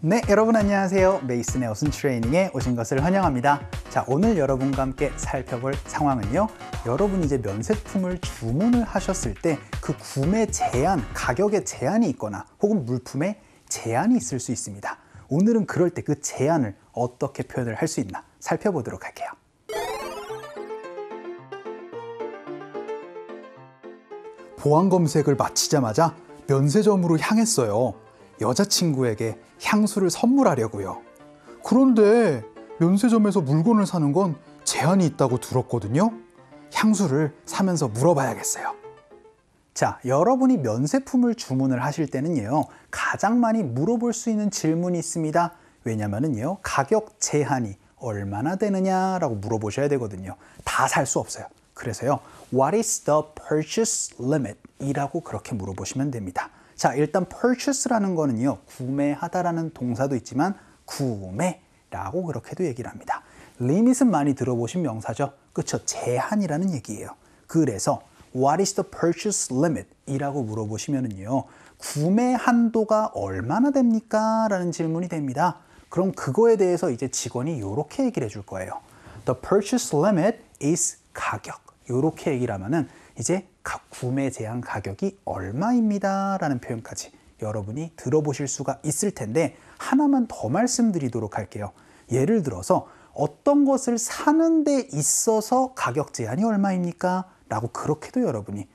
네, 여러분 안녕하세요. 메이슨의 어순 트레이닝에 오신 것을 환영합니다. 자, 오늘 여러분과 함께 살펴볼 상황은요. 여러분이 이제 면세품을 주문을 하셨을 때 그 구매 제한, 가격에 제한이 있거나 혹은 물품에 제한이 있을 수 있습니다. 오늘은 그럴 때 그 제한을 어떻게 표현을 할 수 있나 살펴보도록 할게요. 보안 검색을 마치자마자 면세점으로 향했어요. 여자친구에게 향수를 선물하려고요. 그런데 면세점에서 물건을 사는 건 제한이 있다고 들었거든요. 향수를 사면서 물어봐야겠어요. 자, 여러분이 면세품을 주문을 하실 때는요, 가장 많이 물어볼 수 있는 질문이 있습니다. 왜냐면은요, 가격 제한이 얼마나 되느냐라고 물어보셔야 되거든요. 다 살 수 없어요. 그래서요, What is the purchase limit? 이라고 그렇게 물어보시면 됩니다. 자, 일단 purchase라는 거는요, 구매하다라는 동사도 있지만 구매라고 그렇게도 얘기를 합니다. limit은 많이 들어보신 명사죠. 그렇죠? 제한이라는 얘기예요. 그래서 What is the purchase limit? 이라고 물어보시면은요, 구매 한도가 얼마나 됩니까? 라는 질문이 됩니다. 그럼 그거에 대해서 이제 직원이 이렇게 얘기를 해줄 거예요. The purchase limit is 가격. 이렇게 얘기를 하면은 이제 구매 제한 가격이 얼마입니다 라는 표현까지 여러분이 들어보실 수가 있을 텐데, 하나만 더 말씀드리도록 할게요. 예를 들어서 어떤 것을 사는 데 있어서 가격 제한이 얼마입니까? 라고 그렇게도 여러분이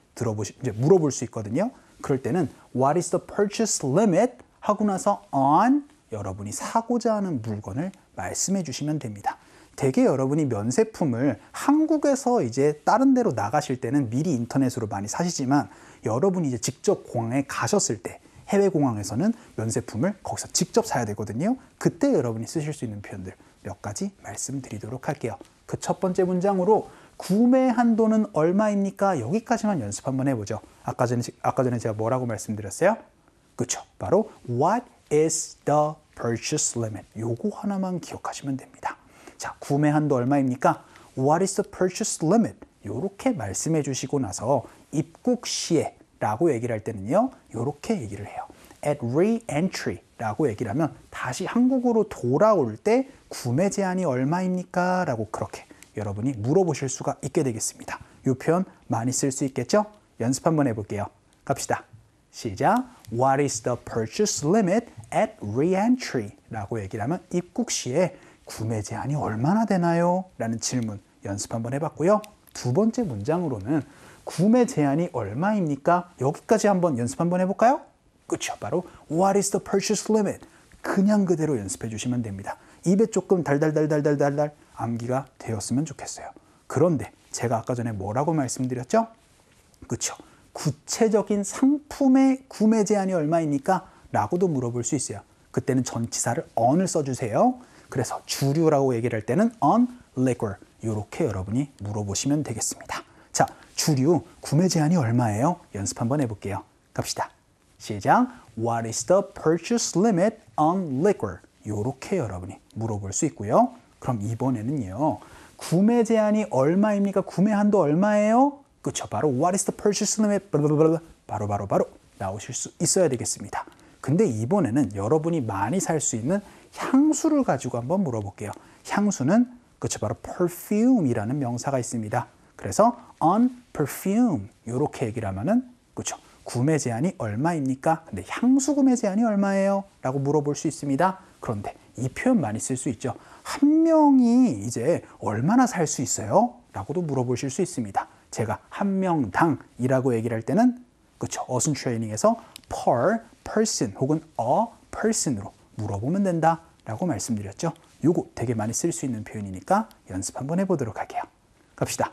이제 물어볼 수 있거든요. 그럴 때는 What is the purchase limit? 하고 나서 on 여러분이 사고자 하는 물건을 말씀해 주시면 됩니다. 대개 여러분이 면세품을 한국에서 이제 다른 데로 나가실 때는 미리 인터넷으로 많이 사시지만, 여러분이 이제 직접 공항에 가셨을 때 해외 공항에서는 면세품을 거기서 직접 사야 되거든요. 그때 여러분이 쓰실 수 있는 표현들 몇 가지 말씀드리도록 할게요. 그 첫 번째 문장으로 구매 한도는 얼마입니까? 여기까지만 연습 한번 해보죠. 아까 전에 제가 뭐라고 말씀드렸어요? 그렇죠. 바로 What is the purchase limit? 요거 하나만 기억하시면 됩니다. 자, 구매 한도 얼마입니까? What is the purchase limit? 이렇게 말씀해 주시고 나서 입국 시에 라고 얘기를 할 때는요, 이렇게 얘기를 해요. At re-entry 라고 얘기를 하면 다시 한국으로 돌아올 때 구매 제한이 얼마입니까? 라고 그렇게 여러분이 물어보실 수가 있게 되겠습니다. 이 표현 많이 쓸 수 있겠죠? 연습 한번 해볼게요. 갑시다. 시작. What is the purchase limit at re-entry? 라고 얘기를 하면 입국 시에 구매 제한이 얼마나 되나요? 라는 질문 연습 한번 해봤고요. 두 번째 문장으로는 구매 제한이 얼마입니까? 여기까지 한번 연습 한번 해볼까요? 그렇죠. 바로 What is the purchase limit? 그냥 그대로 연습해 주시면 됩니다. 입에 조금 달달달달달달 암기가 되었으면 좋겠어요. 그런데 제가 아까 전에 뭐라고 말씀드렸죠? 그렇죠. 구체적인 상품의 구매 제한이 얼마입니까? 라고도 물어볼 수 있어요. 그때는 전치사를 on을 써주세요. 그래서 주류라고 얘기를 할 때는 on liquor 이렇게 여러분이 물어보시면 되겠습니다. 자, 주류 구매 제한이 얼마예요? 연습 한번 해볼게요. 갑시다. 시작. What is the purchase limit on liquor? 이렇게 여러분이 물어볼 수 있고요. 그럼 이번에는요, 구매 제한이 얼마입니까? 구매 한도 얼마예요? 그렇죠. 바로 What is the purchase limit? 바로 나오실 수 있어야 되겠습니다. 근데 이번에는 여러분이 많이 살 수 있는 향수를 가지고 한번 물어볼게요. 향수는 그렇죠. 바로 perfume이라는 명사가 있습니다. 그래서 on perfume 이렇게 얘기를 하면은 그렇죠. 구매 제한이 얼마입니까? 근데 향수 구매 제한이 얼마예요? 라고 물어볼 수 있습니다. 그런데 이 표현 많이 쓸 수 있죠. 한 명이 이제 얼마나 살 수 있어요? 라고도 물어보실 수 있습니다. 제가 한 명당이라고 얘기를 할 때는 그렇죠. 어순 트레이닝에서 per person 혹은 a person으로 물어보면 된다 라고 말씀드렸죠. 요거 되게 많이 쓸 수 있는 표현이니까 연습 한번 해보도록 할게요. 갑시다.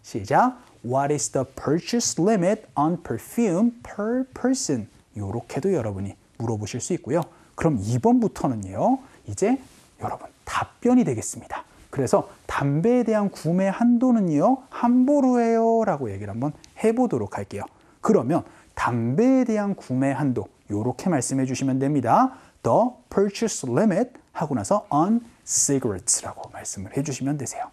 시작. What is the purchase limit on perfume per person? 요렇게도 여러분이 물어보실 수 있고요. 그럼 2번부터는요, 이제 여러분 답변이 되겠습니다. 그래서 담배에 대한 구매 한도는요, 함부로예요 라고 얘기를 한번 해보도록 할게요. 그러면 담배에 대한 구매 한도 요렇게 말씀해 주시면 됩니다. The purchase limit 하고 나서 on cigarettes라고 말씀을 해주시면 되세요.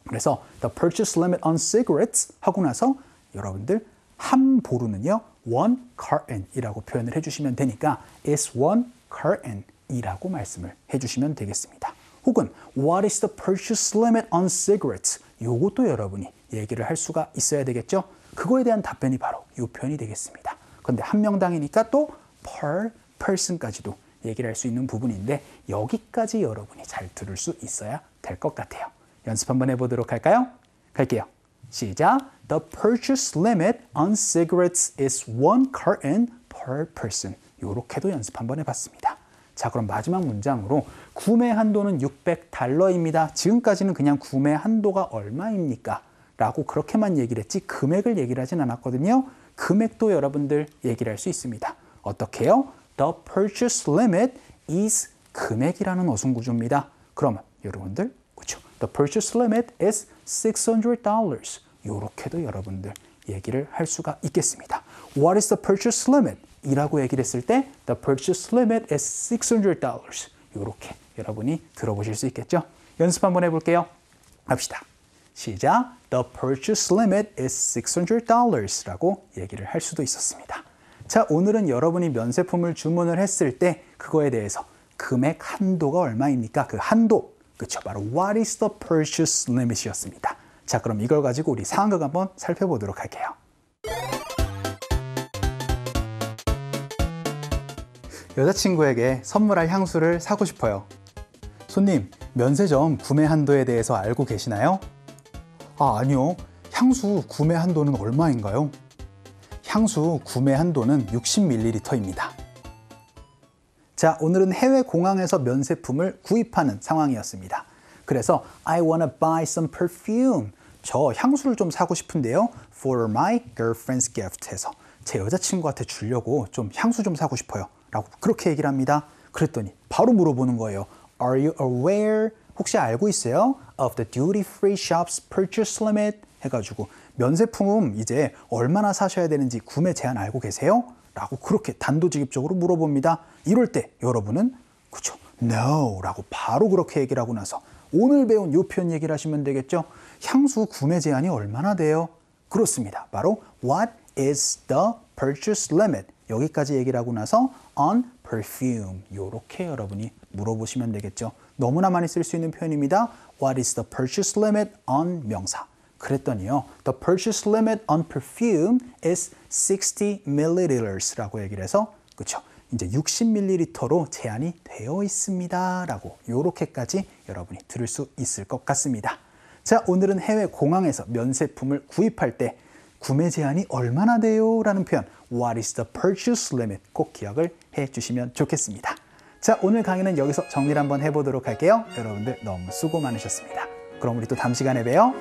그래서 the purchase limit on cigarettes 하고 나서 여러분들 한 보루는요 one carton이라고 표현을 해주시면 되니까 it's one carton 이라고 말씀을 해주시면 되겠습니다. 혹은 What is the purchase limit on cigarettes? 요것도 여러분이 얘기를 할 수가 있어야 되겠죠. 그거에 대한 답변이 바로 이 표현이 되겠습니다. 그런데 한 명당이니까 또 per person까지도 얘기를 할 수 있는 부분인데 여기까지 여러분이 잘 들을 수 있어야 될 것 같아요. 연습 한번 해보도록 할까요? 갈게요. 시작! The purchase limit on cigarettes is 1 carton per person. 요렇게도 연습 한번 해봤습니다. 자, 그럼 마지막 문장으로 구매 한도는 $600입니다. 지금까지는 그냥 구매 한도가 얼마입니까? 라고 그렇게만 얘기를 했지 금액을 얘기를 하진 않았거든요. 금액도 여러분들 얘기를 할 수 있습니다. 어떻게 해요? The purchase limit is 금액이라는 어순구조입니다. 그러면 여러분들 그렇죠? The purchase limit is $600. 요렇게도 여러분들 얘기를 할 수가 있겠습니다. What is the purchase limit? 이라고 얘기를 했을 때 The purchase limit is $600. 요렇게 여러분이 들어보실 수 있겠죠? 연습 한번 해볼게요. 합시다. 시작! The purchase limit is $600 라고 얘기를 할 수도 있었습니다. 자, 오늘은 여러분이 면세품을 주문을 했을 때 그거에 대해서 금액 한도가 얼마입니까? 그 한도, 그렇죠? 바로 What is the purchase limit이었습니다. 자, 그럼 이걸 가지고 우리 상황극 한번 살펴보도록 할게요. 여자친구에게 선물할 향수를 사고 싶어요. 손님, 면세점 구매 한도에 대해서 알고 계시나요? 아니요. 향수 구매 한도는 얼마인가요? 향수 구매 한도는 60ml입니다. 자, 오늘은 해외 공항에서 면세품을 구입하는 상황이었습니다. 그래서 I wanna buy some perfume. 저 향수를 좀 사고 싶은데요. For my girlfriend's gift 해서 제 여자친구한테 주려고 좀 향수 좀 사고 싶어요. 라고 그렇게 얘기를 합니다. 그랬더니 바로 물어보는 거예요. Are you aware? 혹시 알고 있어요? Of the duty-free shop's purchase limit? 해가지고 면세품 이제 얼마나 사셔야 되는지 구매 제한 알고 계세요? 라고 그렇게 단도직입적으로 물어봅니다. 이럴 때 여러분은 그쵸? No! 라고 바로 그렇게 얘기를 하고 나서 오늘 배운 요 표현 얘기를 하시면 되겠죠? 향수 구매 제한이 얼마나 돼요? 그렇습니다. 바로 What is the purchase limit? 여기까지 얘기를 하고 나서 on perfume 요렇게 여러분이 물어보시면 되겠죠. 너무나 많이 쓸 수 있는 표현입니다. What is the purchase limit on 명사? 그랬더니요. The purchase limit on perfume is 60ml 라고 얘기를 해서 그렇죠. 이제 60ml로 제한이 되어 있습니다. 라고 요렇게까지 여러분이 들을 수 있을 것 같습니다. 자, 오늘은 해외 공항에서 면세품을 구입할 때 구매 제한이 얼마나 돼요? 라는 표현 What is the purchase limit? 꼭 기억을 해주시면 좋겠습니다. 자, 오늘 강의는 여기서 정리를 한번 해보도록 할게요. 여러분들 너무 수고 많으셨습니다. 그럼 우리 또 다음 시간에 봬요.